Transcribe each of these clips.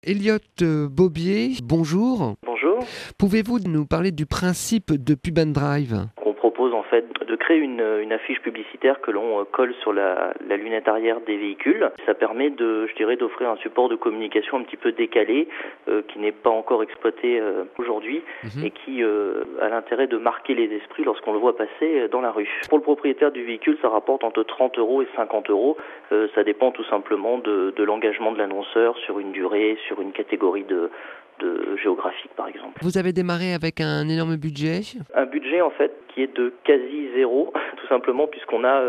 Elliot Bobier, bonjour. Bonjour. Pouvez-vous nous parler du principe de Pub and Drive ? On propose en fait de créer une affiche publicitaire que l'on colle sur la lunette arrière des véhicules. Ça permet d'offrir un support de communication un petit peu décalé, qui n'est pas encore exploité aujourd'hui et qui a l'intérêt de marquer les esprits lorsqu'on le voit passer dans la rue. Pour le propriétaire du véhicule, ça rapporte entre 30 € et 50 €. Ça dépend tout simplement de l'engagement de l'annonceur sur une durée, sur une catégorie de géographique par exemple. Vous avez démarré avec un énorme budget ? Un budget en fait qui est de quasi zéro, tout simplement puisqu'on a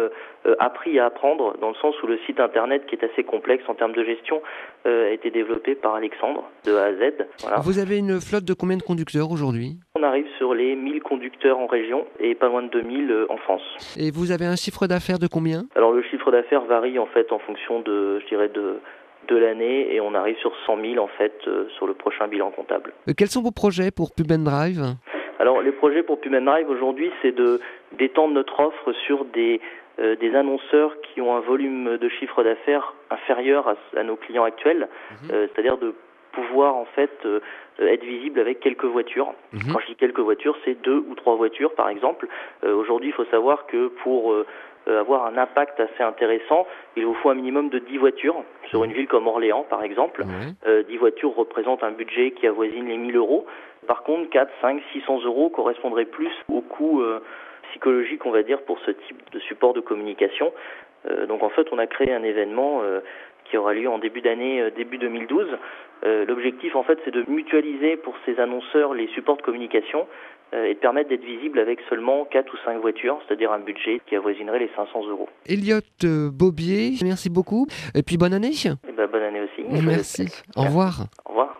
appris à apprendre dans le sens où le site internet qui est assez complexe en termes de gestion a été développé par Alexandre de A à Z. Voilà. Vous avez une flotte de combien de conducteurs aujourd'hui ? On arrive sur les 1000 conducteurs en région et pas loin de 2000 en France. Et vous avez un chiffre d'affaires de combien ? Alors le chiffre d'affaires varie en fait en fonction de l'année et on arrive sur 100 000 en fait sur le prochain bilan comptable. Quels sont vos projets pour Pub and Drive ? Alors les projets pour Pub and Drive aujourd'hui, c'est d'étendre notre offre sur des annonceurs qui ont un volume de chiffre d'affaires inférieur à nos clients actuels, c'est-à-dire de pouvoir en fait être visible avec quelques voitures. Quand je dis quelques voitures, c'est 2 ou 3 voitures par exemple. Aujourd'hui, il faut savoir que pour avoir un impact assez intéressant, il vous faut un minimum de 10 voitures sur une ville comme Orléans par exemple. 10 voitures représentent un budget qui avoisine les 1000 €. Par contre, 4, 5, 600 € correspondraient plus au coût psychologique, on va dire, pour ce type de support de communication. Donc en fait, on a créé un événement qui aura lieu en début d'année, début 2012. L'objectif, en fait, c'est de mutualiser pour ces annonceurs les supports de communication et de permettre d'être visible avec seulement 4 ou 5 voitures, c'est-à-dire un budget qui avoisinerait les 500 €. Elliot Bobier, merci beaucoup. Et puis bonne année. Et bonne année aussi. Merci. Au revoir.